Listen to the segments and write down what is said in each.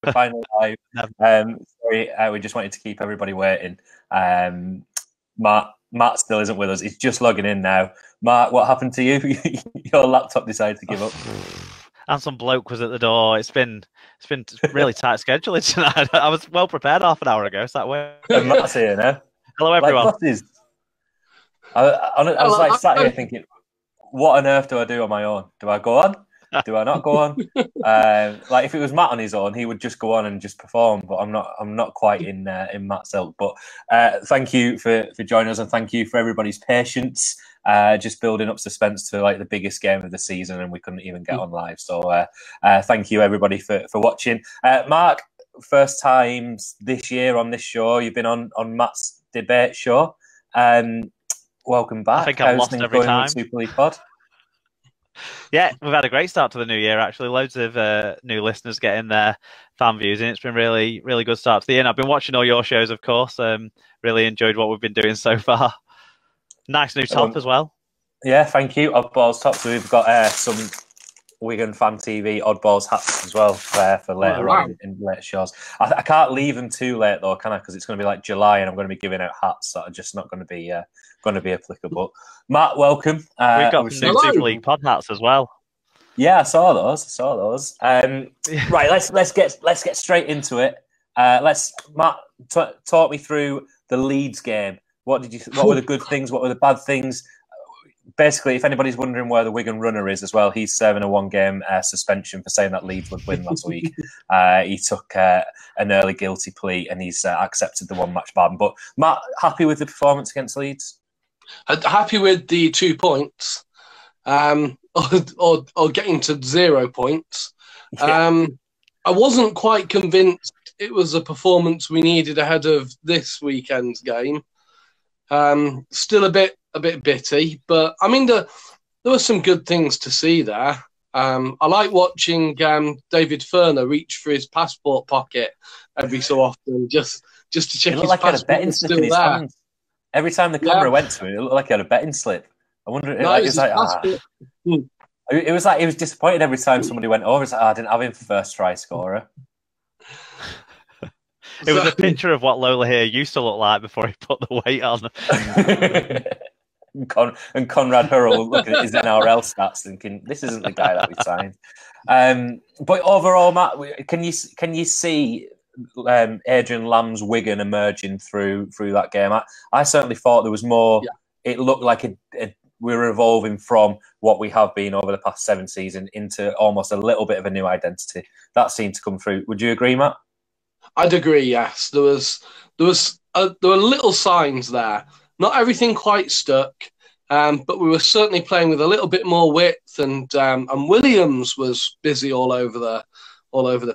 We're finally live. No. Sorry, we just wanted to keep everybody waiting. Matt still isn't with us. He's just logging in now. Mark, what happened to you? Your laptop decided to give up. And some bloke was at the door. It's been really tight scheduling tonight. I was well prepared half an hour ago. It's that way. And Matt's here now. Hello, everyone. I was like sat here thinking, what on earth do I do on my own? Do I go on? Do I not go on? Like if it was Matt on his own, he would just go on and just perform. But I'm not quite in Matt's ilk. But thank you for joining us, and thank you for everybody's patience. Just building up suspense to like the biggest game of the season, and we couldn't even get on live. So thank you everybody for watching. Mark, first time this year on this show. You've been on Matt's debate show. Welcome back. I think I've lost every time. Super League Pod. Yeah, we've had a great start to the new year, actually. Loads of new listeners getting their fan views, and it's been really, really good start to the year. And I've been watching all your shows, of course. Really enjoyed what we've been doing so far. Nice new top as well. Yeah, thank you. Oddballs top. So we've got some Wigan Fan TV Oddballs hats as well for later on in later shows. I can't leave them too late though, can I? Because it's going to be like July, and I'm going to be giving out hats that are just not going to be applicable. Matt, welcome. We've got new Super League pod hats as well. Yeah, I saw those. Right, let's get straight into it. Matt, talk me through the Leeds game. What were the good things? What were the bad things? Basically, if anybody's wondering where the Wigan runner is as well, he's serving a 1-game suspension for saying that Leeds would win last week. He took an early guilty plea and he's accepted the 1-match ban. But Matt, happy with the performance against Leeds? Happy with the 2 points, or getting to 0 points. I wasn't quite convinced it was a performance we needed ahead of this weekend's game. Still a bit bitty, but I mean there were some good things to see there. I like watching David Furner reach for his passport pocket every so often just to check his passport was still there. Hands. Every time the camera went to him, it looked like he had a betting slip. I wonder. It was like he was disappointed every time somebody went over. It's like, I didn't have him for first try scorer. It was a picture of what Lola here used to look like before he put the weight on. And Conrad Hurrell looking at his NRL stats, thinking this isn't the guy that we signed. But overall, Matt, can you see Adrian Lamb's Wigan emerging through that game? I certainly thought there was more. Yeah. It looked like we were evolving from what we have been over the past 7 seasons into almost a little bit of a new identity. That seemed to come through. Would you agree, Matt? I'd agree. Yes, there were little signs there. Not everything quite stuck, but we were certainly playing with a little bit more width, and Williams was busy all over the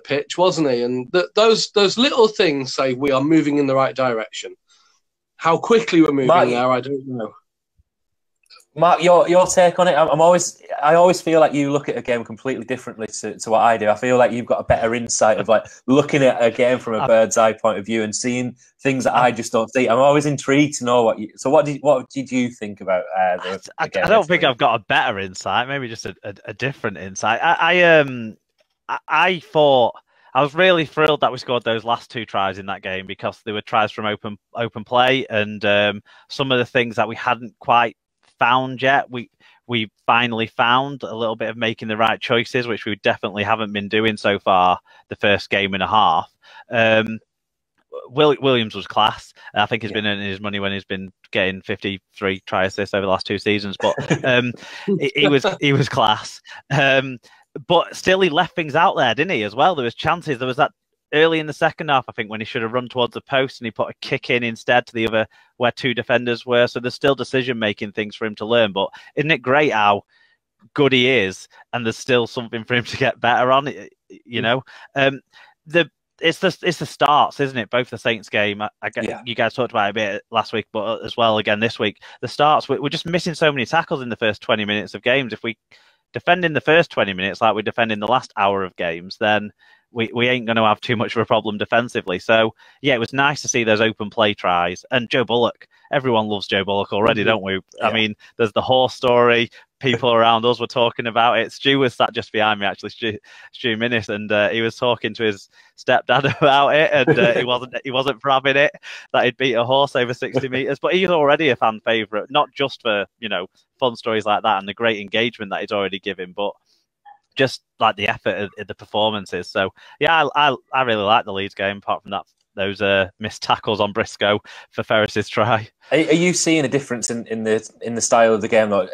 pitch, wasn't he? And those little things say we are moving in the right direction. How quickly we're moving there, I don't know. Mark, your take on it? I always feel like you look at a game completely differently to what I do. I feel like you've got a better insight of like looking at a game from a bird's eye point of view and seeing things that I just don't see. I'm always intrigued to know what did you think about the game? I don't think I've got a better insight. Maybe just a different insight. I thought I was really thrilled that we scored those last 2 tries in that game because they were tries from open play, and some of the things that we hadn't quite found yet, we finally found a little bit of making the right choices, which we definitely haven't been doing so far the first game and a half. Williams was class. I think he's been earning his money when he's been getting 53 try assists over the last 2 seasons, but he was class. But still, he left things out there, didn't he, as well? There was chances. There was that early in the second half, I think, when he should have run towards the post and he put a kick in instead to the other where 2 defenders were. So there's still decision-making things for him to learn. But isn't it great how good he is and there's still something for him to get better on? You know, it's the starts, isn't it? Both the Saints game, you guys talked about it a bit last week, but as well again this week. The starts, we're just missing so many tackles in the first 20 minutes of games. If we defend in the first 20 minutes like we defend in the last hour of games, then we ain't going to have too much of a problem defensively. So, yeah, it was nice to see those open play tries. And Joe Bullock, everyone loves Joe Bullock already, don't we? Yeah. I mean, there's the horse story. People around us were talking about it. Stu was sat just behind me, actually, Stu Minnis, and he was talking to his stepdad about it, and he wasn't having it that he'd beat a horse over 60 metres. But he's already a fan favourite, not just for, you know, fun stories like that and the great engagement that he's already given, but just like the effort of the performances. So yeah, I really like the Leeds game. Apart from that, those missed tackles on Briscoe for Ferris's try. Are you seeing a difference in the style of the game? Like,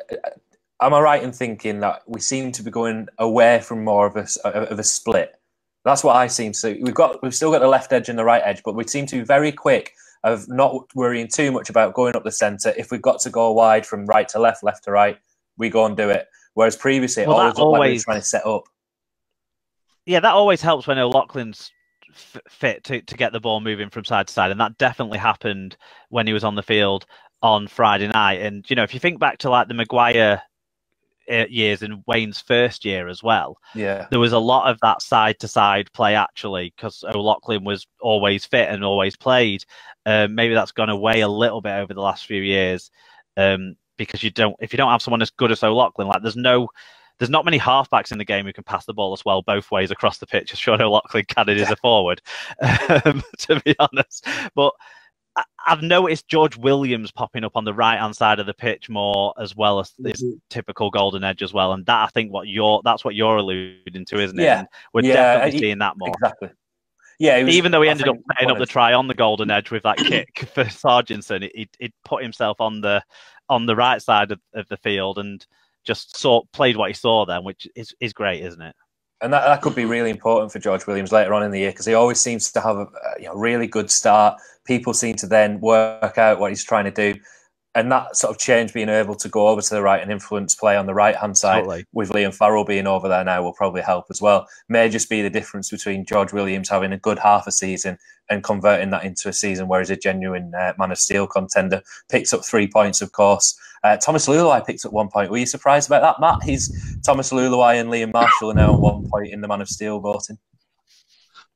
am I right in thinking that we seem to be going away from more of a split? That's what I seem to. We've still got the left edge and the right edge, but we seem to be very quick of not worrying too much about going up the centre. If we've got to go wide from right to left, left to right, we go and do it. Whereas previously, it always looked like we were trying to set up. Yeah, that always helps when O'Loughlin's fit to get the ball moving from side to side. And that definitely happened when he was on the field on Friday night. And, you know, if you think back to like the Maguire years and Wayne's first year as well, yeah, there was a lot of that side to side play actually, because O'Loughlin was always fit and always played. Maybe that's gone away a little bit over the last few years. Because if you don't have someone as good as O'Loughlin, like there's not many halfbacks in the game who can pass the ball as well both ways across the pitch as Sean O'Loughlin can as a forward, to be honest. But I've noticed George Williams popping up on the right-hand side of the pitch more, as well as this typical golden edge as well. And that, I think, that's what you're alluding to, isn't it? Yeah. And we're definitely seeing that more. Exactly. Yeah, even though he ended up setting up the try on the golden edge with that kick for Sargentson, he'd put himself on the right side of the field and just played what he saw then, which is great, isn't it? And that could be really important for George Williams later on in the year, because he always seems to have a really good start. People seem to then work out what he's trying to do. And that sort of change, being able to go over to the right and influence play on the right-hand side, totally, with Liam Farrell being over there now, will probably help as well. May just be the difference between George Williams having a good half a season and converting that into a season where he's a genuine Man of Steel contender. Picks up 3 points, of course. Thomas Luluai picked up 1 point. Were you surprised about that, Matt? Thomas Luluai and Liam Marshall are now on 1 point in the Man of Steel voting.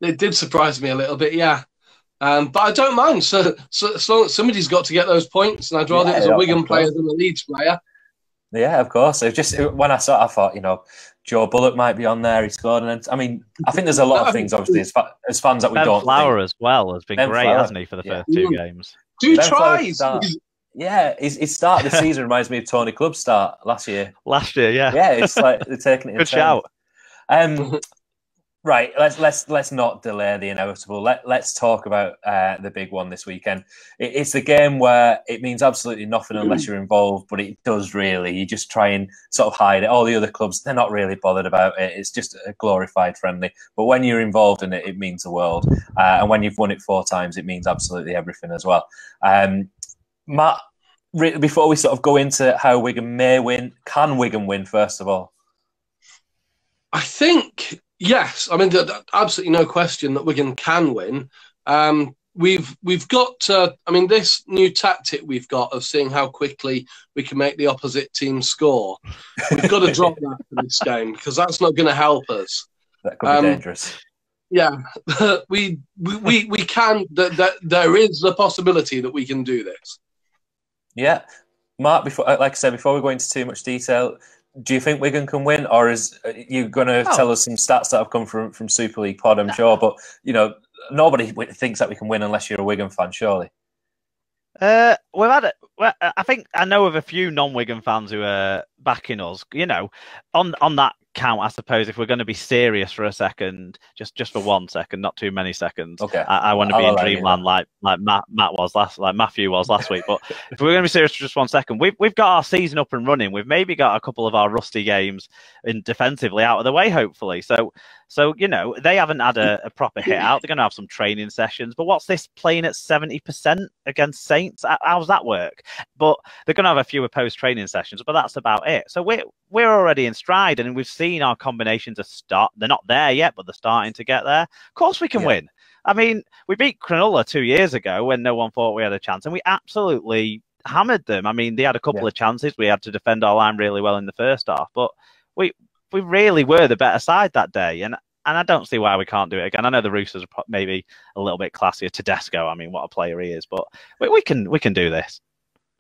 It did surprise me a little bit, yeah. But I don't mind. So long as somebody's got to get those points, and I'd rather it was a Wigan player than a Leeds player. Yeah, of course. It just when I saw it, I thought, Joe Bullock might be on there. He scored, and I mean, I think there's a lot of things, obviously, as fans that we don't. Flower as well has been great, hasn't he, for the first 2 games? 2 tries. Yeah, his start of the season reminds me of Tony Clubb's start last year. Yeah. Yeah, it's like they're taking it. Good shout. Right, let's not delay the inevitable. Let's talk about the big one this weekend. It's the game where it means absolutely nothing unless you're involved, but it does really. You just try and sort of hide it. All the other clubs, they're not really bothered about it. It's just a glorified friendly. But when you're involved in it, it means the world. And when you've won it 4 times, it means absolutely everything as well. Matt, before we sort of go into how Wigan may win, can Wigan win, first of all? I think... Yes, I mean, absolutely no question that Wigan can win. We've got, this new tactic we've got of seeing how quickly we can make the opposite team score. We've got to drop that for this game, because that's not going to help us. That could be dangerous. Yeah, we can. There is the possibility that we can do this. Yeah, Mark. Like I said, before we go into too much detail, do you think Wigan can win, or is you going to tell us some stats that have come from Super League Pod, I'm sure, but, nobody thinks that we can win unless you're a Wigan fan, surely? I think I know of a few non-Wigan fans who are backing us, on that count, I suppose. If we're going to be serious for a second, just for 1 second, not too many seconds. Okay. I want to be in dreamland like Matthew was last week. But if we're going to be serious for just 1 second, we've got our season up and running. We've maybe got a couple of our rusty games defensively out of the way, hopefully. So they haven't had a proper hit out. They're going to have some training sessions. But what's this, playing at 70% against Saints? How's that work? But they're going to have a few post-training sessions, but that's about it. So we're already in stride, and we've seen our combinations start. They're not there yet, but they're starting to get there. Of course we can win. I mean, we beat Cronulla 2 years ago when no one thought we had a chance, and we absolutely hammered them. I mean, they had a couple of chances. We had to defend our line really well in the first half, but we really were the better side that day. And I don't see why we can't do it again. I know the Roosters are maybe a little bit classier. Tedesco, I mean, what a player he is, but we can do this.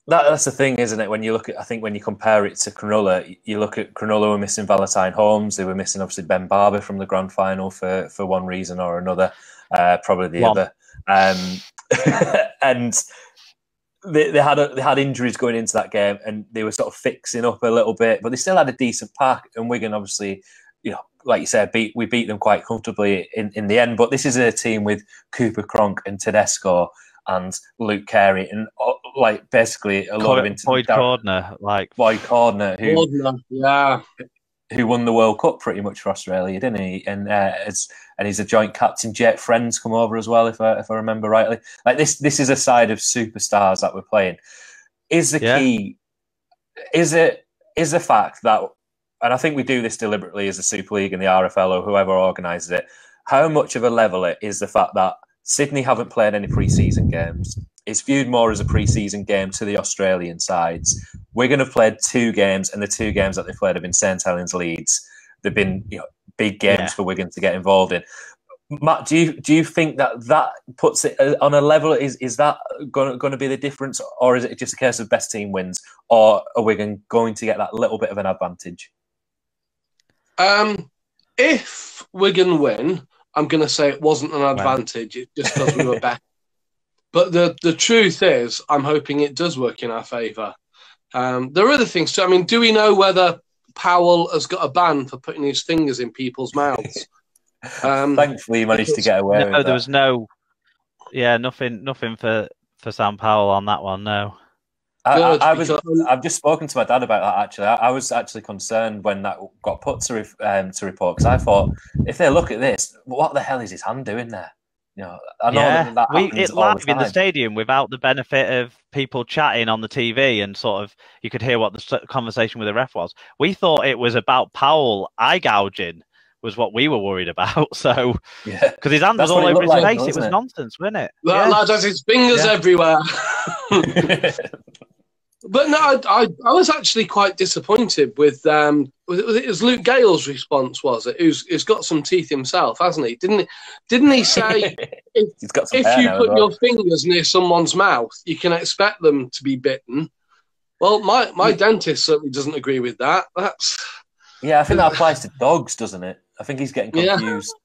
That's the thing, isn't it? When you look at, I think when you compare it to Cronulla, you look at Cronulla were missing Valentine Holmes. They were missing obviously Ben Barber from the grand final for one reason or another, probably the other. And they had injuries going into that game, and they were sort of fixing up a little bit, but they still had a decent pack. And Wigan, obviously, like you said, we beat them quite comfortably in the end. But this is a team with Cooper Cronk and Tedesco and Luke Carey, and like basically a lot of Boyd Cordner, who won the World Cup pretty much for Australia, didn't he? And he's a joint captain. Jet Friends come over as well, if I remember rightly. Like this is a side of superstars that we're playing. Is the key? Is the fact that, and I think we do this deliberately as a Super League and the RFL or whoever organises it. How much of a level it is the fact that Sydney haven't played any pre-season games? It's viewed more as a pre-season game to the Australian sides. Wigan have played 2 games, and the 2 games that they've played have been St Helens, Leeds. They've been big games for Wigan to get involved in. Matt, do you think that puts it on a level? Is that going to be the difference, or is it just a case of best team wins, or are Wigan going to get that little bit of an advantage? If Wigan win, I'm going to say it wasn't an advantage. It's just because we were better. But the truth is, I'm hoping it does work in our favour. There are other things too. I mean, do we know whether Powell has got a ban for putting his fingers in people's mouths? Thankfully, he managed to get away with that. There was nothing for Sam Powell on that one, no. I've just spoken to my dad about that, actually. I was actually concerned when that got put to report, because I thought, if they look at this, what the hell is his hand doing there? I know that happens all the time. In the stadium without the benefit of people chatting on the TV, and sort of you could hear what the conversation with the ref was. We thought it was about Powell eye gouging was what we were worried about. So, because his hand was all over his face, it was nonsense, wasn't it? That lad has his fingers everywhere. But no, I was actually quite disappointed with it was Luke Gale's response, was it? Who's got some teeth himself, hasn't he? Didn't he say if you put your fingers near someone's mouth, you can expect them to be bitten? Well, my dentist certainly doesn't agree with that. I think that applies to dogs, doesn't it? I think he's getting confused.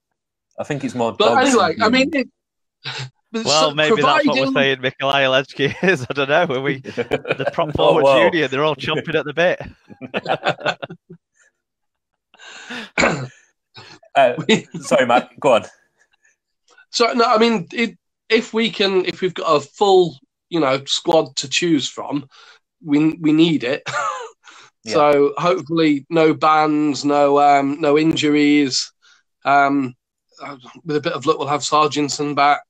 I think it's more dogs. But anyway, I mean. Well, maybe that's what we're saying Mikolaj Alecki is. I don't know. Are we the prop forwards union? They're all chomping at the bit. Sorry, Matt. Go on. So no, I mean, if we've got a full, squad to choose from, we need it. So hopefully, no bans, no injuries. With a bit of luck, we'll have Sargentson back.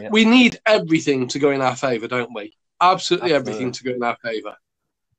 We need everything to go in our favour, don't we? Absolutely everything to go in our favour.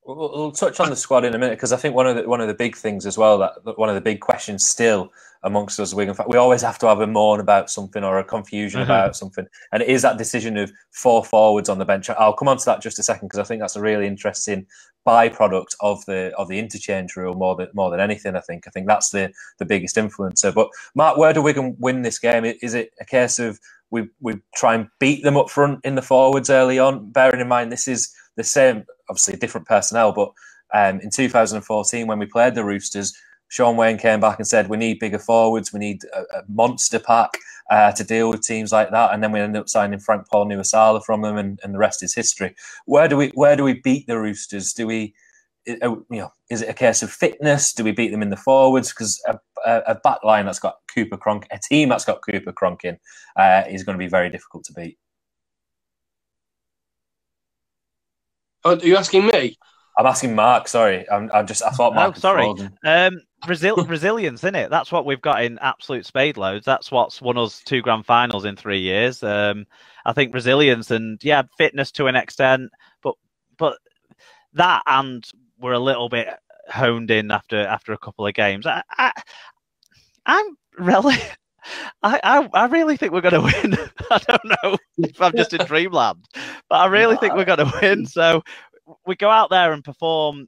We'll touch on the squad in a minute, because I think one of the big things as well, that one of the big questions still amongst us Wigan fans, we always have to have a moan about something or a confusion about something, and it is that decision of 4 forwards on the bench. I'll come on to that just a second, because I think that's a really interesting byproduct of the interchange rule more than anything. I think that's the biggest influencer. But Mark, where do Wigan win this game? Is it a case of we try and beat them up front in the forwards early on, bearing in mind this is the same, obviously different personnel, but in 2014 when we played the Roosters, Sean Wayne came back and said we need bigger forwards, we need a monster pack to deal with teams like that, and then we ended up signing Frank Paul Nuwasala from them, and the rest is history. Where do we beat the Roosters? Do we, is it a case of fitness? Do we beat them in the forwards? Because a back line that's got Cooper Cronk, a team that's got Cooper Cronk in, is going to be very difficult to beat. Oh, are you asking me? I'm asking Mark. Sorry, I thought Mark. Oh, sorry. Resilience, isn't it? That's what we've got in absolute spade loads. That's what's won us 2 grand finals in 3 years. I think resilience and fitness to an extent, but that, and we're a little bit honed in after a couple of games. I'm really. I really think we're going to win. I don't know if I'm just in dreamland, but I really think we're going to win. So we go out there and perform,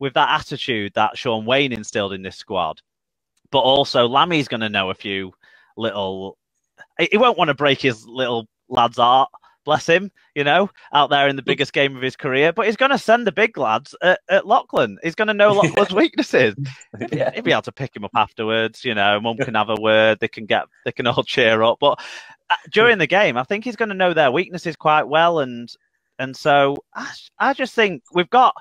with that attitude that Sean Wayne instilled in this squad. but also Lammy's going to know a few little. He won't want to break his little lad's heart, bless him, out there in the biggest game of his career. But he's going to send the big lads at Lachlan. He's going to know Lachlan's weaknesses. He'll be able to pick him up afterwards. Mum can have a word. They can all cheer up. But during the game, I think he's going to know their weaknesses quite well. And so I just think we've got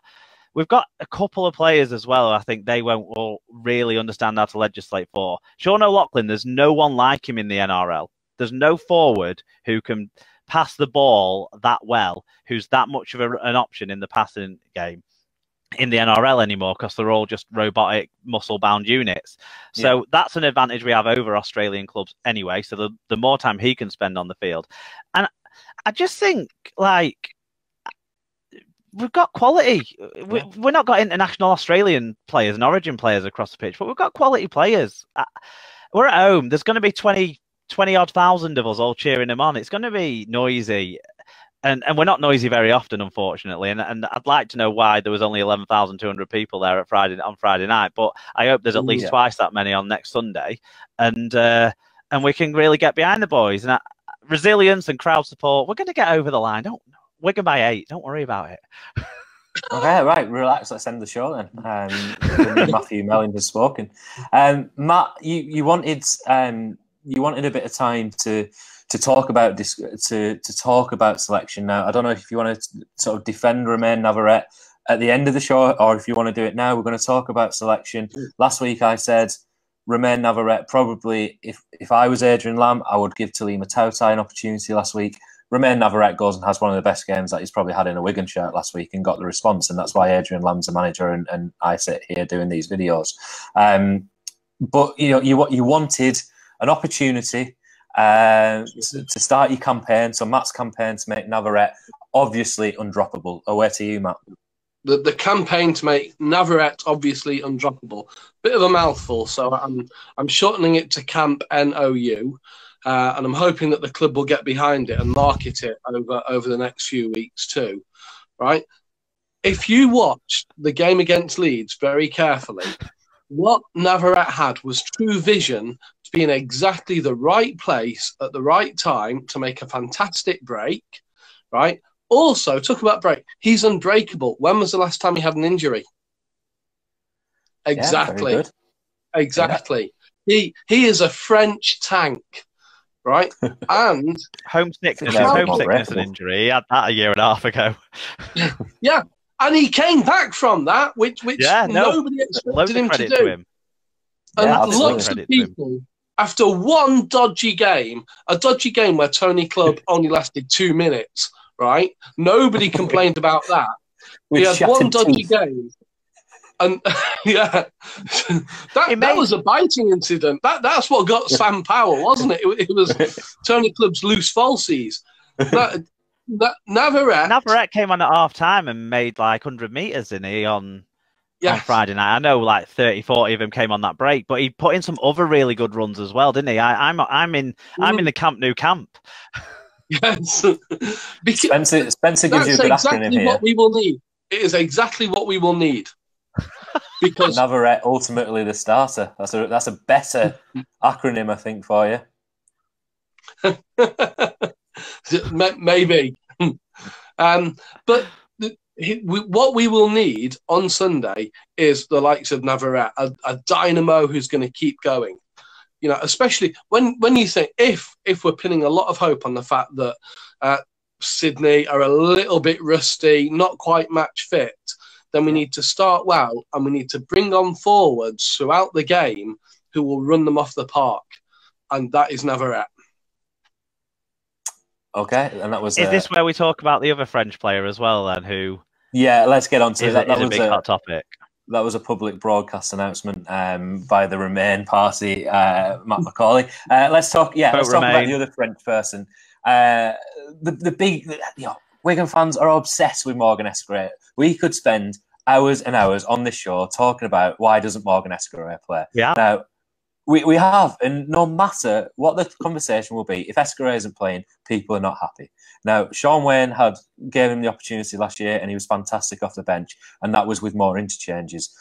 a couple of players as well. I think they won't all really understand how to legislate for. Sean O'Loughlin, there's no one like him in the NRL. There's no forward who can pass the ball that well, who's that much of an option in the passing game in the NRL anymore, because they're all just robotic, muscle-bound units. So that's an advantage we have over Australian clubs anyway. So the more time he can spend on the field. And I just think, we've got quality. We're not got international Australian players and origin players across the pitch, but we've got quality players. We're at home. There's going to be 20-odd thousand of us all cheering him on. It's going to be noisy. And we're not noisy very often, unfortunately. And I'd like to know why there was only 11,200 people there on Friday night. But I hope there's at least twice that many on next Sunday. And we can really get behind the boys. And resilience and crowd support, we're going to get over the line. Wigan by 8. Don't worry about it. Okay, right. Relax. Let's end the show then. Matthew Melling has spoken. Matt, you wanted a bit of time to talk about this, to talk about selection. Now, I don't know if you want to sort of defend Romain Navarrete at the end of the show, or if you want to do it now. We're going to talk about selection. Last week I said Romain Navarrete, probably if I was Adrian Lam, I would give Talima Tautai an opportunity last week. Romain Navarrete goes and has one of the best games that he's probably had in a Wigan shirt last week and got the response, and that's why Adrian Lam's the manager and I sit here doing these videos. But you wanted an opportunity to start your campaign, so Matt's campaign to make Navarrete obviously undroppable. Away to you, Matt. The campaign to make Navarrete obviously undroppable. Bit of a mouthful, so I'm shortening it to Camp NOU. And I'm hoping that the club will get behind it and market it over the next few weeks too, right? If you watched the game against Leeds very carefully, what Navarrete had was true vision to be in exactly the right place at the right time to make a fantastic break, right? Also, talk about break. He's unbreakable. When was the last time he had an injury? Exactly. Yeah, exactly. Yeah. He is a French tank. Right, and homesickness and injury. He had that a year and a half ago. Yeah, and he came back from that, which nobody expected him to do. And lots of people, after one dodgy game, a dodgy game where Tony Clubb only lasted 2 minutes, right? Nobody complained about that. He had one dodgy game. And that was a biting incident. That's what got Sam Powell, wasn't it? It was Tony Clubb's loose falsies. Navarrete came on at half time and made 100 meters, didn't he, on Friday night? I know 30, 40 of them came on that break, but he put in some other really good runs as well, didn't he? I'm in the Camp Nou camp. Yes, Spencer gives you a good acronym here. What we will need. It is exactly what we will need. Because Navarrete ultimately the starter. That's a better acronym, I think, for you. Maybe. But what we will need on Sunday is the likes of Navarrete, a dynamo who's going to keep going. Especially when you think if we're pinning a lot of hope on the fact that Sydney are a little bit rusty, not quite match fit, then we need to start well, and we need to bring on forwards throughout the game who will run them off the park, and that is Navarrete. Okay, and that was. Is this where we talk about the other French player as well? Then who? Yeah, let's get on to that. That was a big hot topic. That was a public broadcast announcement by the Remain party, Matt McCauley. Let's talk. Yeah, let's talk about the other French person. The big, Wigan fans are obsessed with Morgan Escuré. We could spend hours and hours on this show talking about why doesn't Morgan Escuré play. Yeah. Now, we have, and no matter what the conversation will be, if Escuré isn't playing, people are not happy. Now, Sean Wayne gave him the opportunity last year, and he was fantastic off the bench, and that was with more interchanges.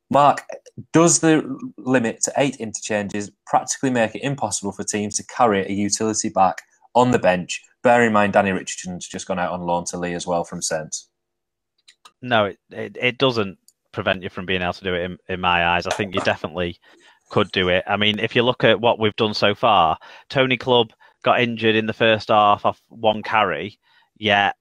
Mark, does the limit to 8 interchanges practically make it impossible for teams to carry a utility back on the bench? Bear in mind, Danny Richardson's just gone out on loan to Lee as well from Saints. No, it doesn't prevent you from being able to do it in my eyes. I think you definitely could do it. I mean, if you look at what we've done so far, Tony Clubb got injured in the first half off one carry, yet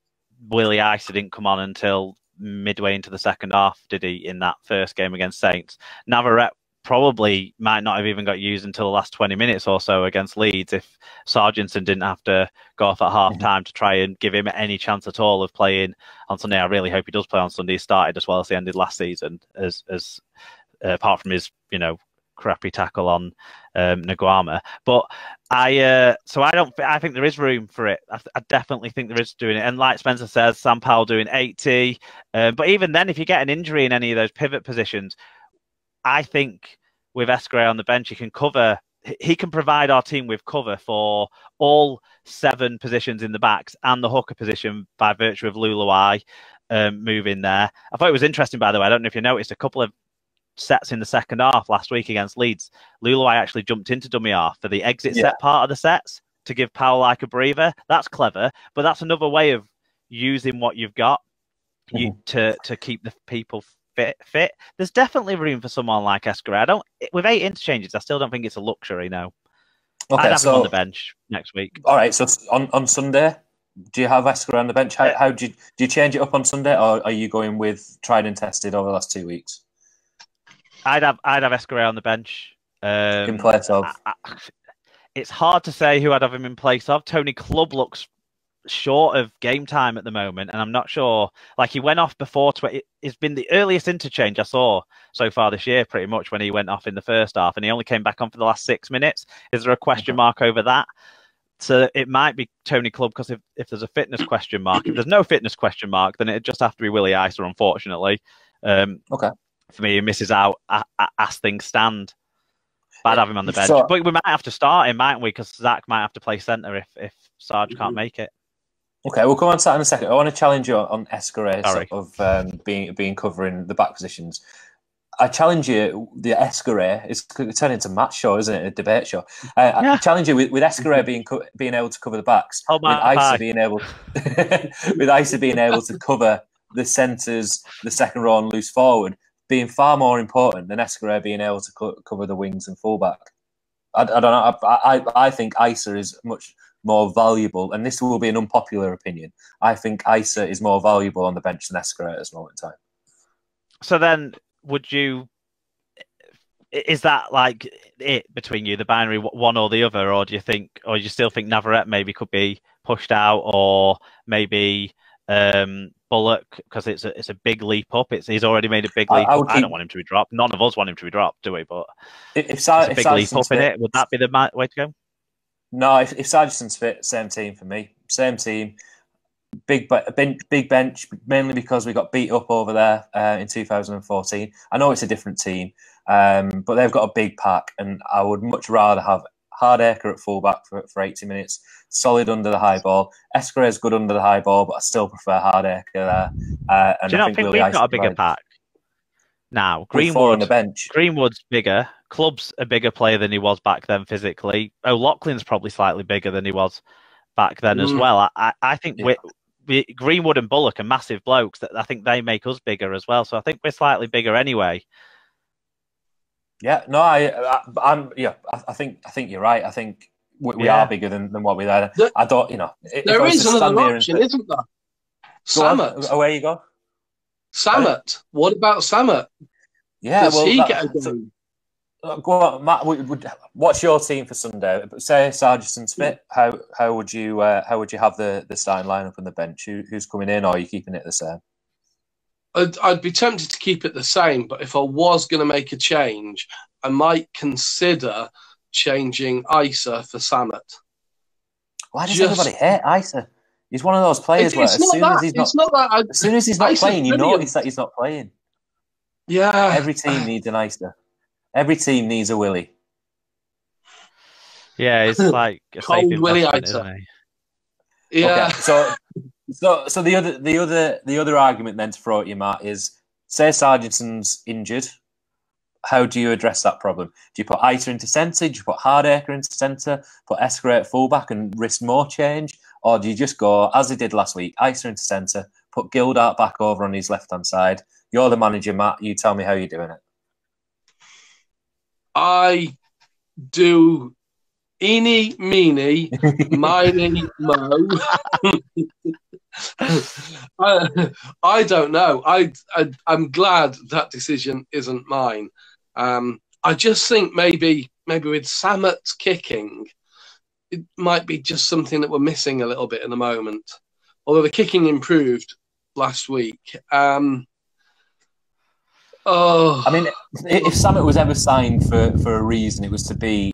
Willie Isa didn't come on until midway into the second half, did he, in that first game against Saints? Navarrete probably might not have even got used until the last 20 minutes or so against Leeds if Sargentson didn't have to go off at half-time to try and give him any chance at all of playing on Sunday. I really hope he does play on Sunday. He started as well as he ended last season, as apart from his, crappy tackle on Nguama. But I think there is room for it. I definitely think there is doing it. And like Spencer says, Sam Powell doing 80. But even then, if you get an injury in any of those pivot positions, I think with Escaré on the bench, he can provide our team with cover for all 7 positions in the backs and the hooker position by virtue of Luluai moving there. I thought it was interesting, by the way. I don't know if you noticed a couple of sets in the second half last week against Leeds. Luluai actually jumped into dummy half for the exit set part of the sets to give Powell like a breather. That's clever, but that's another way of using what you've got to keep the people fit. There's definitely room for someone like Escaré. With 8 interchanges, I still don't think it's a luxury. No, I'd have him on the bench next week. All right, so on Sunday, do you have Escaré on the bench? How do you change it up on Sunday, or are you going with tried and tested over the last 2 weeks? I'd have Escaré on the bench in place of. It's hard to say who I'd have him in place of. Tony Clubb looks short of game time at the moment, and I'm not sure. Like, he went off before. It's been the earliest interchange I saw so far this year, pretty much, when he went off in the first half, and he only came back on for the last 6 minutes. Is there a question mark over that? So it might be Tony Clubb, because if there's a fitness question mark, if there's no fitness question mark, then it'd just have to be Willie Isa, unfortunately. Okay. For me, he misses out as things stand. But I'd have him on the bench. But we might have to start him, mightn't we? Because Zach might have to play centre if Sarge can't make it. Okay, we'll come on to that in a second. I want to challenge you on Escaré of being covering the back positions. I challenge you, the Escaré, it's turning into a match show, isn't it? A debate show. I challenge you with Escaré being able to cover the backs, with Isa being able to cover the centres, the second row and loose forward, being far more important than Escaré being able to cover the wings and fullback. I don't know. I think Isa is much more valuable, and this will be an unpopular opinion. I think Isa is more valuable on the bench than Escaré at this moment in time. So then, is that like it between you, the binary, one or the other, or do you still think Navarrete maybe could be pushed out, or maybe Bullock, because it's a big leap up. He's already made a big leap up. I don't want him to be dropped. None of us want him to be dropped, do we? But if it's a big leap up in it, would that be the way to go? No, if Sargent's fit, same team for me. Same team. Big bench, mainly because we got beat up over there in 2014. I know it's a different team, but they've got a big pack, and I would much rather have Hardacre at fullback for 80 minutes, solid under the high ball. Escaré is good under the high ball, but I still prefer Hardacre there. And do you not think we've got a bigger pack now? Greenwood on the bench. Greenwood's bigger. Clubb's a bigger player than he was back then physically. O'Loughlin's probably slightly bigger than he was back then as well. I think Greenwood and Bullock are massive blokes. That I think they make us bigger as well. So I think we're slightly bigger anyway. Yeah, no, I think you're right. I think we are bigger than what we are. I don't, there is another option, isn't there? Samet. Away you go. Samet. What about Samet? Yeah, does he get a game? Go on, Matt. What's your team for Sunday? Say Sargent's fit. How would you have the starting lineup and the bench? Who's coming in, or are you keeping it the same? I'd be tempted to keep it the same, but if I was going to make a change, I might consider changing Isa for Samet. Why does everybody hate Isa? He's one of those players where as soon as he's not playing, you notice that he's not playing. Yeah. Every team needs an Isa. Every team needs a Willie. Yeah, it's like a cold Willie Isa. Yeah. Okay, so the other argument then to throw at you, Matt, is say Sargent's injured, how do you address that problem? Do you put Ita into centre? Do you put Hardacre into centre? Put Escaré at fullback and risk more change? Or do you just go, as he did last week, Ita into centre, put Gildart back over on his left-hand side? You're the manager, Matt. You tell me how you're doing it. I do eeny, meeny, miny, mo. I don't know. I'm glad that decision isn't mine. I just think maybe with Sammett's kicking, it might be just something that we're missing a little bit in the moment. Although the kicking improved last week. I mean, if Samet was ever signed for a reason, it was to be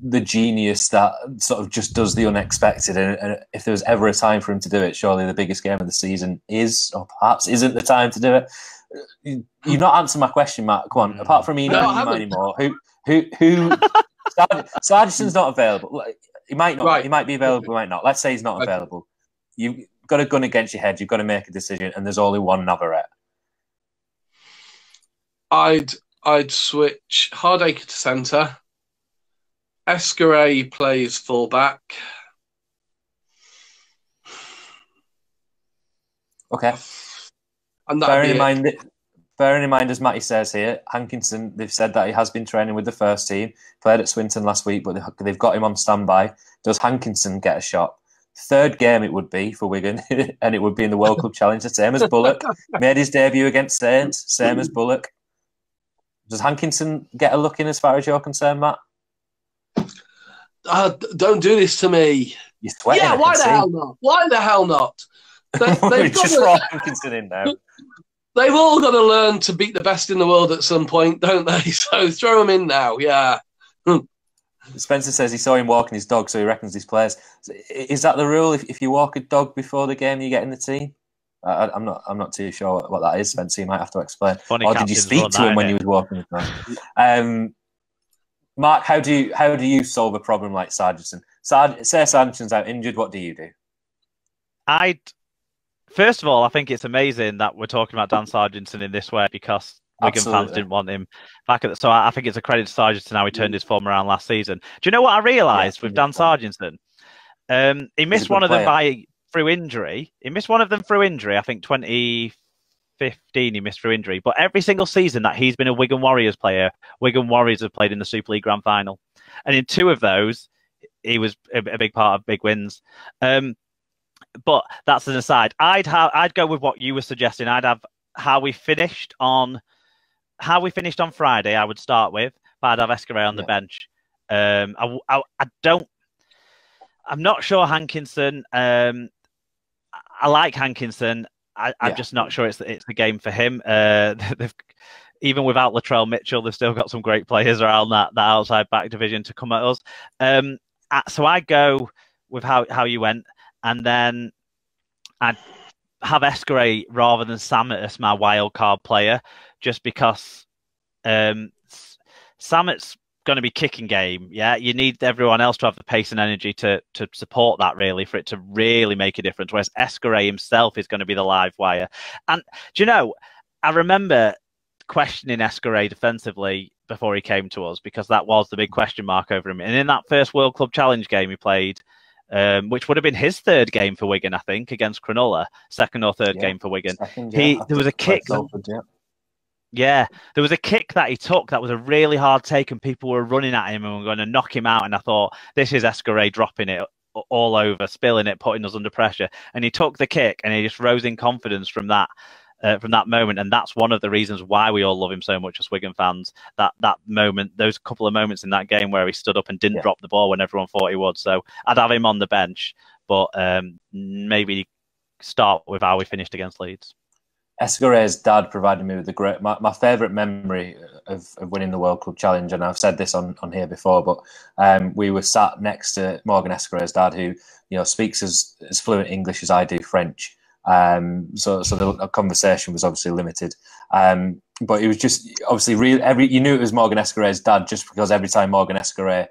the genius that sort of just does the unexpected. And if there was ever a time for him to do it, surely the biggest game of the season is, or perhaps isn't the time to do it. You've not answered my question, Matt. Come on. Apart from anymore, who Sargison's not available. He might not. Right. He might be available. He might not. Let's say he's not available. You've got a gun against your head. You've got to make a decision, and there's only one Navarrete. I'd switch Hardacre to centre. Escaré plays fullback. Okay. And bearing in mind, as Matty says here, Hankinson, they've said that he has been training with the first team, played at Swinton last week, but they've got him on standby. Does Hankinson get a shot? Third game it would be for Wigan, and it would be in the World Club Challenge, the same as Bullock. Made his debut against Saints, same as Bullock. Does Hankinson get a look in as far as you're concerned, Matt? Don't do this to me. You're sweating. Yeah, why the hell not? Why the hell not? They've just throw Hankinson in now. They've all got to learn to beat the best in the world at some point, don't they? So throw him in now, yeah. Spencer says he saw him walking his dog, so he reckons he's players. Is that the rule? If you walk a dog before the game, you get in the team? I'm not too sure what that is, Spencer. You might have to explain. Funny, or did you speak to him when he was walking the dog? Mark, how do you solve a problem like Sargison? Say Sargison's out injured. What do you do? First of all, I think it's amazing that we're talking about Dan Sargison in this way because Wigan fans didn't want him back. So I think it's a credit to Sargison how he turned his form around last season. Do you know what I realised with Dan Sargison? He missed one of them through injury. He missed one of them through injury. I think 2015 he missed through injury. But every single season that he's been a Wigan Warriors player, Wigan Warriors have played in the Super League Grand Final. And in two of those, he was a big part of big wins. But that's an aside. I'd go with what you were suggesting. I'd have how we finished on Friday. I would start with, but I'd have Escaré on the bench. I'm not sure Hankinson. I like Hankinson. I'm just not sure it's the game for him. Even without Latrell Mitchell, they've still got some great players around that outside back division to come at us. So I go with how you went, and then I'd have Escaré rather than Samet as my wild card player, just because Samet's going to be kicking game. Yeah, you need everyone else to have the pace and energy to support that, really, for it to really make a difference. Whereas Escaré himself is going to be the live wire. And do you know, I remember questioning Escaré defensively before he came to us because that was the big question mark over him. And in that first World Club Challenge game he played, which would have been his third game for Wigan, I think, against Cronulla, second or third game for Wigan. There was a kick. Yeah, there was a kick that he took that was a really hard take, and people were running at him and were going to knock him out. And I thought, this is Escaré dropping it all over, spilling it, putting us under pressure. And he took the kick, and he just rose in confidence from that moment. And that's one of the reasons why we all love him so much as Wigan fans. That moment, those couple of moments in that game where he stood up and didn't drop the ball when everyone thought he would. So I'd have him on the bench, but maybe start with how we finished against Leeds. Escaré's dad provided me with my favourite memory of winning the World Club Challenge, and I've said this on here before, but we were sat next to Morgan Escaré's dad, who speaks as fluent English as I do French. So the conversation was obviously limited, but it was just obviously you knew it was Morgan Escaré's dad just because every time Morgan Escaré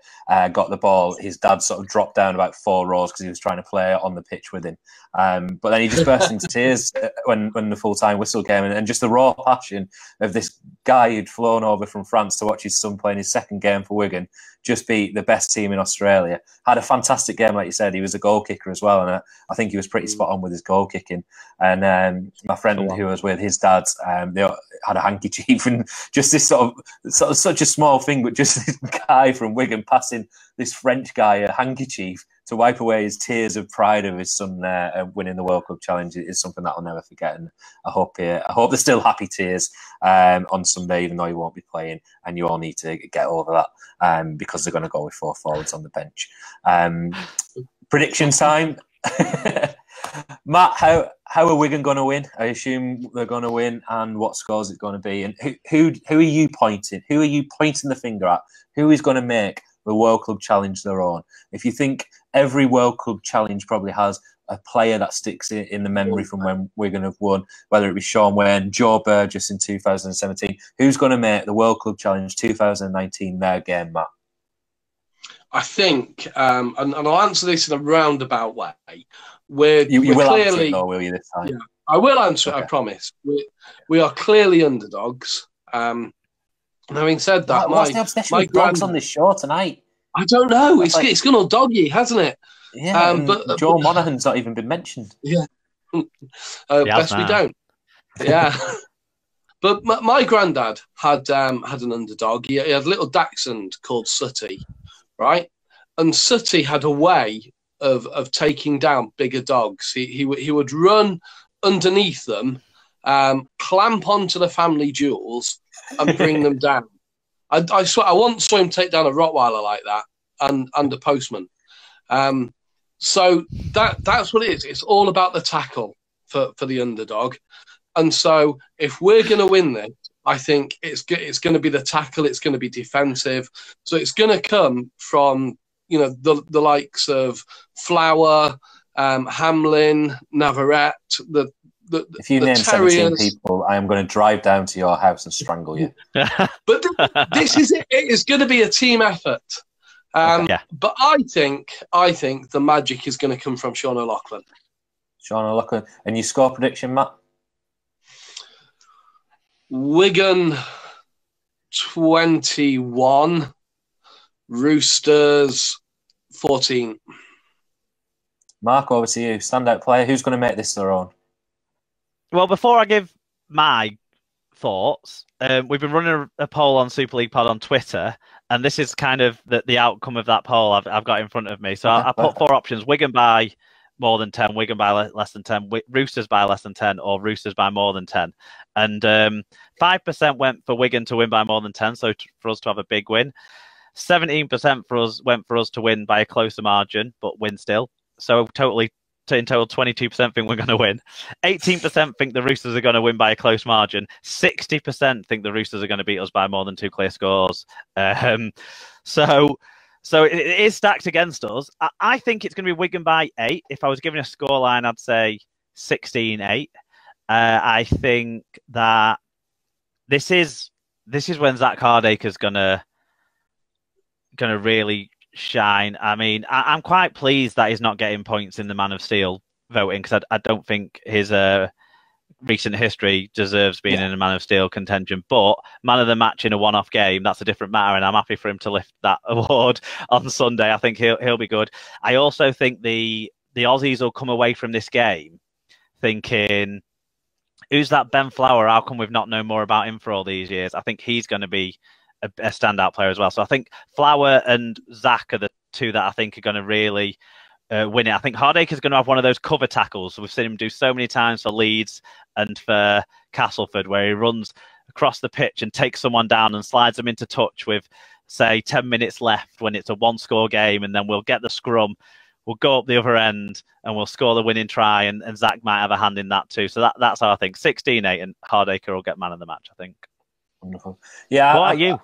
got the ball, his dad sort of dropped down about 4 rows because he was trying to play on the pitch with him. But then he just burst into tears when the full-time whistle came, and just the raw passion of this guy who'd flown over from France to watch his son play in his second game for Wigan, just beat the best team in Australia. Had a fantastic game, like you said. He was a goal kicker as well, and I think he was pretty spot on with his goal kicking. And my friend who was with his dad, they had a handkerchief, and just this sort of such a small thing, but just this guy from Wigan passing this French guy a handkerchief to wipe away his tears of pride of his son winning the World Cup Challenge is something that I'll never forget. And I hope there's still happy tears on Sunday, even though he won't be playing. And you all need to get over that because they're going to go with 4 forwards on the bench. Prediction time. Matt, how are Wigan going to win? I assume they're going to win, and what scores it's going to be? And who are you pointing? Who are you pointing the finger at? Who is going to make the World Club Challenge their own? If you think every World Club Challenge probably has a player that sticks in the memory from when Wigan have won, whether it be Sean Wayne, Joe Burgess in 2017, who's going to make the World Club Challenge 2019 their game, Matt? I think, and I'll answer this in a roundabout way. You will clearly, answer it though, will you, this time? Yeah, I will answer it, I promise. We are clearly underdogs. Having said that, what's the obsession with dogs on this show tonight? I don't know. It's gone all doggy, hasn't it? Yeah, but Joel Monaghan's not even been mentioned. Yeah. Best we don't. Yeah. But my granddad had an underdog. He had a little dachshund called Sooty, right? And Sooty had a way of taking down bigger dogs. He would run underneath them, clamp onto the family jewels, and bring them down. I swear, I once saw him take down a Rottweiler like that, and a postman. So that's what it is. It's all about the tackle for the underdog. And so if we're going to win this, I think it's going to be the tackle. It's going to be defensive. So it's going to come from the likes of Flower, Hamlin, Navarrete, if you name 17 people, I am going to drive down to your house and strangle you. But this is it. It is going to be a team effort. But I think the magic is going to come from Sean O'Loughlin. Sean O'Loughlin. And your score prediction, Matt? Wigan 21, Roosters 14. Mark, over to you. Standout player. Who's going to make this their own? Well, before I give my thoughts, we've been running a poll on Super League Pod on Twitter, and this is kind of the outcome of that poll I've got in front of me. So I put 4 options: Wigan by more than 10, Wigan by less than 10, Roosters by less than 10, or Roosters by more than 10. And 5% went for Wigan to win by more than 10, so for us to have a big win. 17% went for us to win by a closer margin, but win still. So in total, 22% think we're going to win. 18% think the Roosters are going to win by a close margin. 60% think the Roosters are going to beat us by more than 2 clear scores. So it is stacked against us. I think it's going to be Wigan by 8. If I was giving a scoreline, I'd say 16-8. I think that this is when Zach Hardaker's going to really shine. I mean, I'm quite pleased that he's not getting points in the Man of Steel voting, because I don't think his recent history deserves being in a Man of Steel contention. But Man of the Match in a one-off game, that's a different matter, and I'm happy for him to lift that award on Sunday. I think he'll be good. I also think the Aussies will come away from this game thinking, who's that Ben Flower? How come we've not known more about him for all these years? I think he's going to be a standout player as well. So I think Flower and Zach are the 2 that I think are going to really win it. I think Hardaker's going to have one of those cover tackles. We've seen him do so many times for Leeds and for Castleford, where he runs across the pitch and takes someone down and slides them into touch with, say, 10 minutes left when it's a 1-score game, and then we'll get the scrum, we'll go up the other end, and we'll score the winning try, and Zach might have a hand in that too. So that's how I think. 16-8, and Hardaker will get man of the match, I think. Wonderful. Yeah. What are you?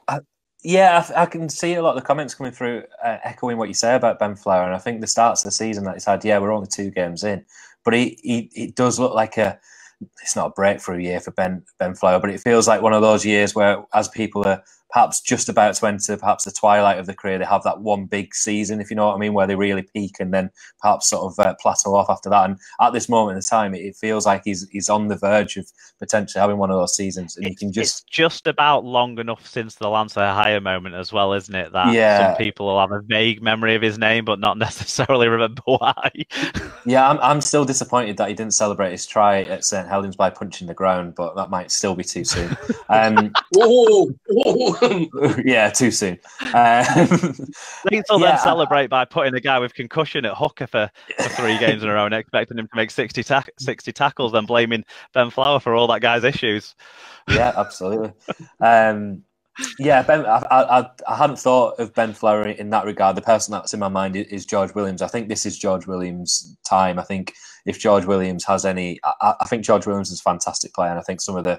I can see a lot of the comments coming through echoing what you say about Ben Flower, and I think the starts of the season that he's had, we're only 2 games in, but it does look like it's not a breakthrough year for Ben Flower, but it feels like one of those years where, as people are perhaps just about to enter perhaps the twilight of the career. They have that one big season, if you know what I mean, where they really peak and then perhaps sort of plateau off after that. And at this moment in time, it feels like he's on the verge of potentially having one of those seasons. And it's just about long enough since the Lance Hire moment as well, isn't it? That some people will have a vague memory of his name, but not necessarily remember why. Yeah, I'm still disappointed that he didn't celebrate his try at St Helens by punching the ground, but that might still be too soon. Yeah, too soon. Wait till then celebrate by putting a guy with concussion at hooker for 3 games in a row and expecting him to make 60 tackles, then blaming Ben Flower for all that guy's issues. Yeah, absolutely. Yeah, Ben. I hadn't thought of Ben Flower in that regard. The person that's in my mind is George Williams. I think this is George Williams' time. I think if George Williams has any, I think George Williams is a fantastic player, and I think some of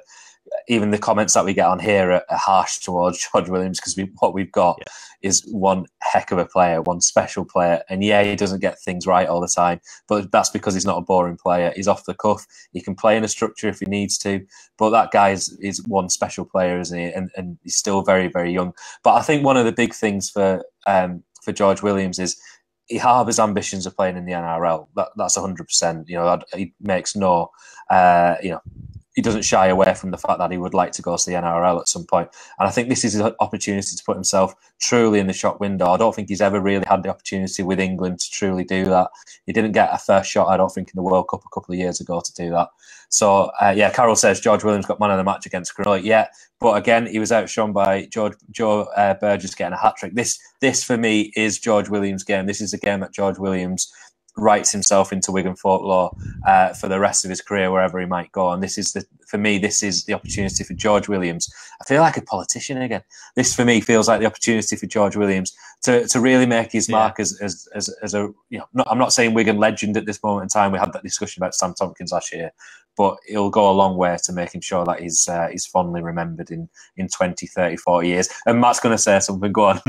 even the comments that we get on here are harsh towards George Williams because what we've got is one heck of a player, one special player. And yeah, he doesn't get things right all the time, but that's because he's not a boring player. He's off the cuff. He can play in a structure if he needs to, but that guy is one special player, isn't he? And he's still very, very young. But I think one of the big things for George Williams is he harbours ambitions of playing in the NRL. That's 100%. You know, he makes no, he doesn't shy away from the fact that he would like to go to the NRL at some point. And I think this is an opportunity to put himself truly in the shop window. I don't think he's ever really had the opportunity with England to truly do that. He didn't get a first shot, I don't think, in the World Cup a couple of years ago to do that. So, Carol says George Williams got man of the match against Cronulla. Yeah, but again, he was outshone by Joe Burgess getting a hat-trick. This, for me, is George Williams' game. This is a game that George Williams writes himself into Wigan folklore for the rest of his career, wherever he might go. And this is the opportunity for George Williams. I feel like a politician again. This, for me, feels like the opportunity for George Williams to really make his mark as a, I'm not saying Wigan legend at this moment in time. We had that discussion about Sam Tompkins last year, but it'll go a long way to making sure that he's fondly remembered in 20, 30, 40 years. And Matt's going to say something. Go on.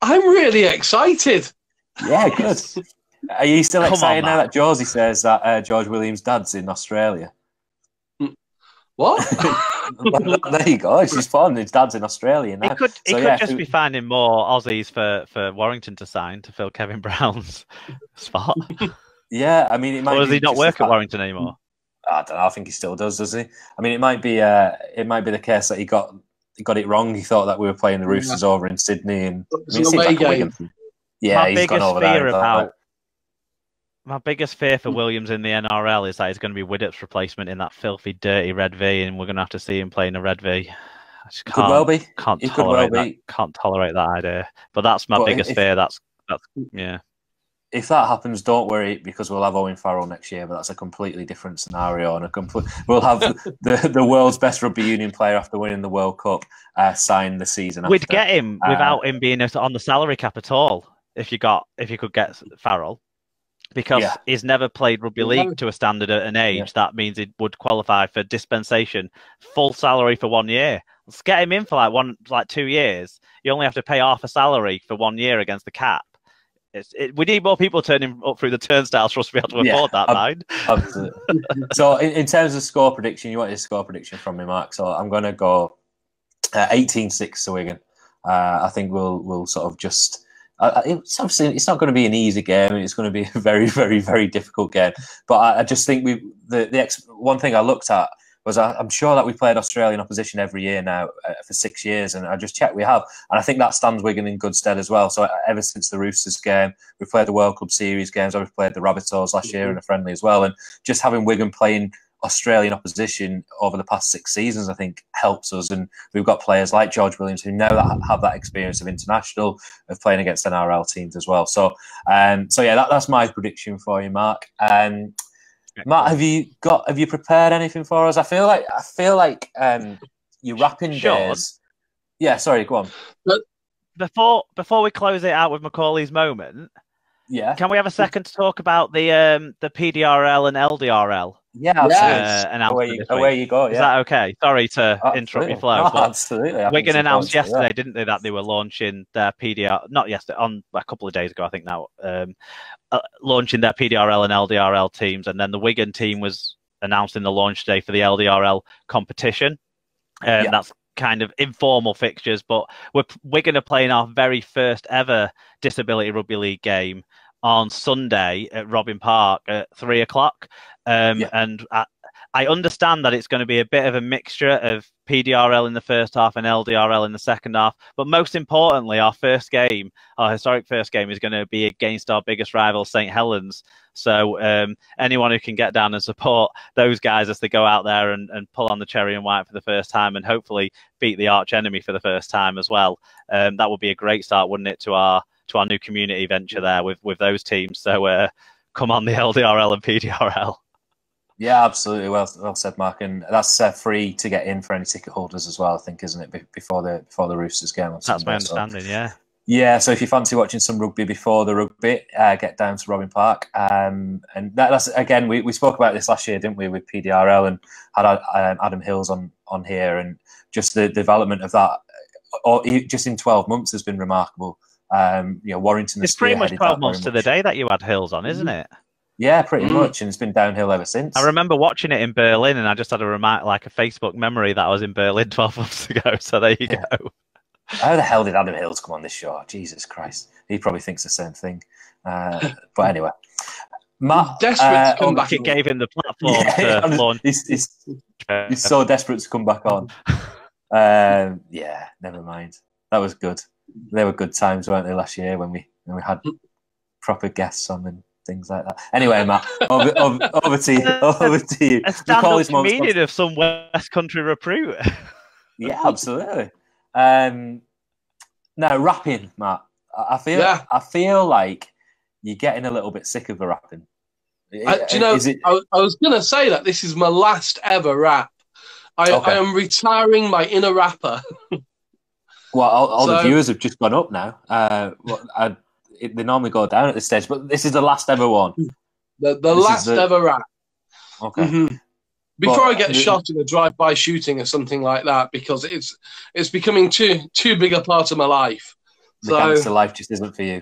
I'm really excited. Yeah, good. Are you still excited now that Josie says that George Williams' dad's in Australia? What? There you go. She's fun. His dad's in Australia now. He could just be finding more Aussies for Warrington to sign to fill Kevin Brown's spot. Yeah, I mean, it might. Or does he not work at Warrington anymore? I don't know. I think he still does he? I mean, it might be the case that he got it wrong. He thought that we were playing the Roosters over in Sydney, and he's gone over there. My biggest fear for Williams in the NRL is that he's going to be Widdett's replacement in that filthy, dirty Red V, and we're going to have to see him play in a Red V. I just can't, could well be. Can't tolerate that idea. But that's my biggest fear. That's. If that happens, don't worry, because we'll have Owen Farrell next year, but that's a completely different scenario. And we'll have the world's best rugby union player after winning the World Cup sign the season after. We'd get him without him being on the salary cap at all if you could get Farrell. Because he's never played rugby league to a standard at an age. That means he would qualify for dispensation, full salary for 1 year. Let's get him in for 2 years. You only have to pay half a salary for 1 year against the cap. We need more people turning up through the turnstiles for us to be able to afford that, mind. Absolutely. So in terms of score prediction, you wanted a score prediction from me, Mark. So I'm going to go 18-6 to Wigan. I think we'll sort of just... It's not going to be an easy game. It's going to be a very, very, very difficult game. But I just think one thing I looked at was I'm sure that we played Australian opposition every year now for 6 years, and I just checked we have, and I think that stands Wigan in good stead as well. So ever since the Roosters game, we've played the World Cup Series games. We've played the Rabbitohs last year in a friendly as well, and just having Wigan playing Australian opposition over the past 6 seasons, I think, helps us. And we've got players like George Williams who now have that experience of international, of playing against NRL teams as well. So that's my prediction for you, Mark. Matt, have you prepared anything for us? I feel like your rapping days. Yeah, sorry, go on. Before we close it out with Macaulay's moment, can we have a second to talk about the PDRL and LDRL? Yeah, absolutely. Away you go. Yeah. Is that okay? Sorry to interrupt your flow. No, absolutely. Wigan announced yesterday, didn't they, that they were launching their PDR? Not yesterday, on a couple of days ago, I think now. Launching their PDRL and LDRL teams, and then the Wigan team was announcing the launch day for the LDRL competition. That's kind of informal fixtures, but Wigan are playing our very first ever Disability Rugby League game on Sunday at Robin Park at 3:00. And I understand that it's going to be a bit of a mixture of PDRL in the first half and LDRL in the second half. But most importantly, our historic first game, is going to be against our biggest rival, St. Helens. So anyone who can get down and support those guys as they go out there and pull on the cherry and white for the first time, and hopefully beat the arch enemy for the first time as well, that would be a great start, wouldn't it, to our new community venture there with those teams. So come on, the LDRL and PDRL. Yeah, absolutely. Well said, Mark. And that's free to get in for any ticket holders as well, I think, isn't it? Before the Roosters game on Sunday. That's my understanding. Yeah. Yeah. So if you fancy watching some rugby before the rugby, get down to Robin Park. And that's again, we spoke about this last year, didn't we, with PDRL, and had Adam Hills on here, and just the development of that, just in 12 months, has been remarkable. Warrington. It's pretty much 12 months to the day that you had Hills on, isn't it? Yeah, pretty much, and it's been downhill ever since. I remember watching it in Berlin, and I just had a Facebook memory that I was in Berlin 12 months ago. So there you go. How the hell did Adam Hills come on this show? Jesus Christ, he probably thinks the same thing. But anyway, Matt, desperate to come back. It gave him the platform to launch. He's so desperate to come back on. Yeah, never mind. That was good. They were good times, weren't they, last year when we had proper guests on and things like that. Anyway, Matt, over to you. Over to you. A stand-up comedian of some West Country recruit. Yeah, absolutely. Now, rapping, Matt. I feel like you're getting a little bit sick of the rapping. I was going to say that this is my last ever rap. I am retiring my inner rapper. Well, all the viewers have just gone up now. They normally go down at this stage, but this is the last ever one. The last ever rap. Okay. Mm-hmm. Before I get shot in a drive-by shooting or something like that, because it's becoming too big a part of my life. The gangster life just isn't for you.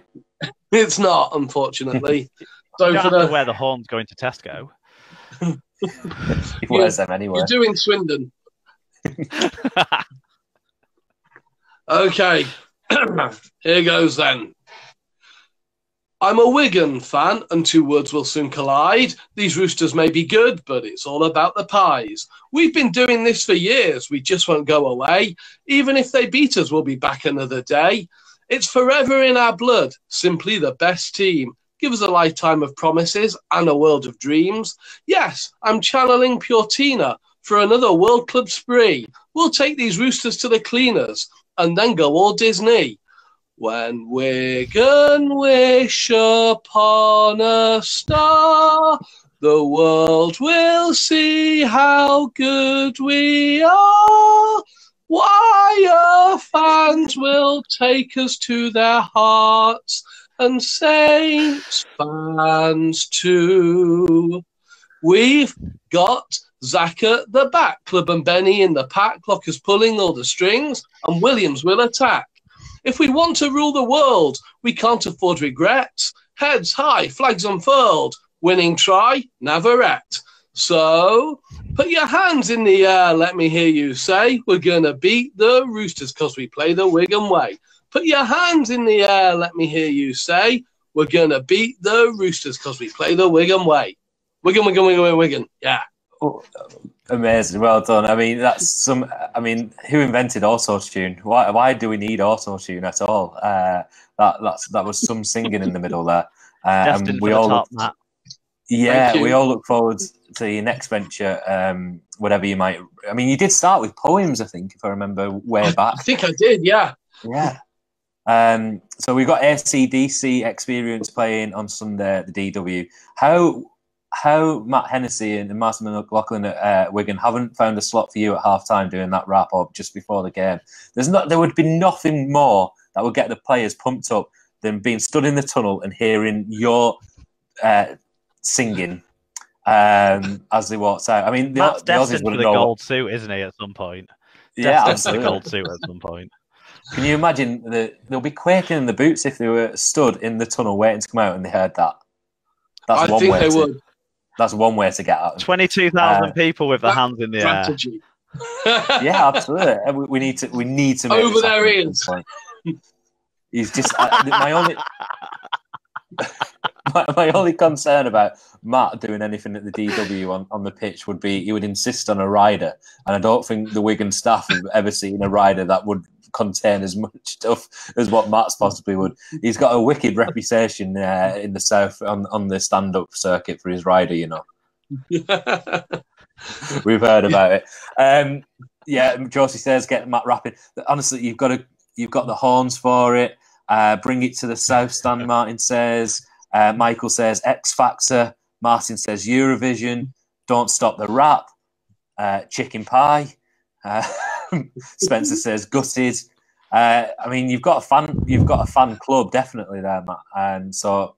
It's not, unfortunately. So you don't have to wear the horns going to Tesco. He wears them anyway. You're doing Swindon. Okay, here goes then. I'm a Wigan fan, and two words will soon collide. These Roosters may be good, but it's all about the pies. We've been doing this for years. We just won't go away. Even if they beat us, we'll be back another day. It's forever in our blood, simply the best team. Give us a lifetime of promises and a world of dreams. Yes, I'm channeling pure Tina for another World Club spree. We'll take these Roosters to the cleaners and then go all Disney. When Wigan wish upon a star, the world will see how good we are. Wire fans will take us to their hearts, and Saints fans too. We've got Zach at the back, Club and Benny in the pack, Lockers pulling all the strings, and Williams will attack. If we want to rule the world, we can't afford regrets. Heads high, flags unfurled, winning try, Navarrete. So, put your hands in the air, let me hear you say, we're going to beat the Roosters because we play the Wigan way. Put your hands in the air, let me hear you say, we're going to beat the Roosters because we play the Wigan way. Wigan, Wigan, Wigan, Wigan, yeah. Oh, amazing, well done. I mean, who invented auto-tune? Why do we need auto-tune at all? That was some singing in the middle there. And we all we all look forward to your next venture, whatever you might. I mean, you did start with poems, I think, if I remember way back. I think I did, yeah. Yeah. So we've got AC/DC Experience playing on Sunday at the DW. How Matt Hennessy and Martin McLaughlin at Wigan haven't found a slot for you at half-time doing that wrap-up just before the game. There would be nothing more that would get the players pumped up than being stood in the tunnel and hearing your singing as they walked out. I mean, Matt's the destined for the gold suit, isn't he, at some point? Yeah, destined for the gold suit at some point. Can you imagine they'll be quaking in the boots if they were stood in the tunnel waiting to come out and they heard that? I think they would. That's one way to get out. 22,000 people with their hands in the air. Yeah, absolutely. We need to make over this their happen at ears. some point. We need to make Over this their happen at ears. some point. He's just my only my only concern about Matt doing anything at the DW on the pitch would be he would insist on a rider, and I don't think the Wigan staff have ever seen a rider that would contain as much stuff as what Matt's possibly would. He's got a wicked reputation in the south on the stand-up circuit for his rider, you know. We've heard about it. Yeah, Josie says get Matt rapping. Honestly, you've got the horns for it. Bring it to the south stand, Martin says. Michael says X Factor. Martin says Eurovision. Don't stop the rap. Chicken pie. Spencer says gutted. I mean, you've got a fan club definitely there, Matt. So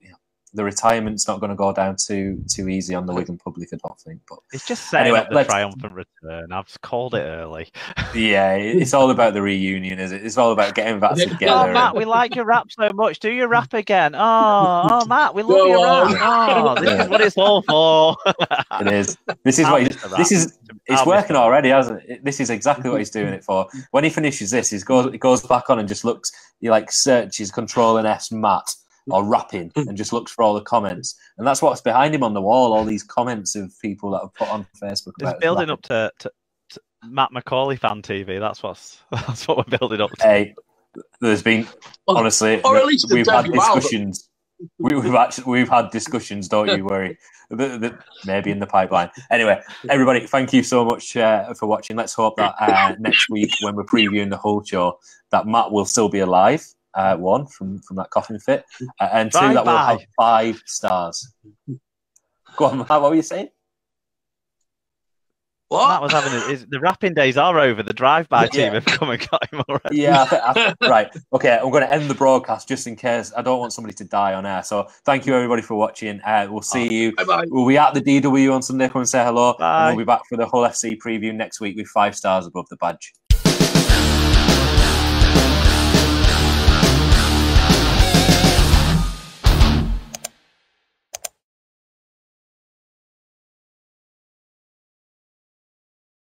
the retirement's not going to go down too easy on the Wigan public, I don't think. But it's just setting up the triumphant return. I've called it early. Yeah, it's all about the reunion, is it? It's all about getting back together. Oh, Matt, we like your rap so much. Do your rap again. Oh, Matt, we love your rap. Oh, this is what it's all for. It is. This is it's working already, hasn't it? This is exactly what he's doing it for. When he finishes this, he goes back on and just looks. He searches Control and S Matt or rapping and just looks for all the comments, and that's what's behind him on the wall. All these comments of people that have put on Facebook. It's building up to Matt Macaulay fan TV. That's what we're building up to. Hey, there's been honestly, or at least we've had discussions. We've had discussions. Don't you worry. Maybe in the pipeline. Anyway, everybody, thank you so much for watching. Let's hope that next week when we're previewing the whole show, that Matt will still be alive. One from that coffin fit, and two that will have 5 stars. Go on, Matt. What were you saying? What? Matt was having the rapping days are over. The drive-by team have come and got him already. Yeah, right. Okay, I'm going to end the broadcast just in case. I don't want somebody to die on air. So thank you everybody for watching. We'll see you. Bye-bye. We'll be at the DW on Sunday. Come and say hello. Bye. And we'll be back for the Hull FC preview next week with 5 stars above the badge.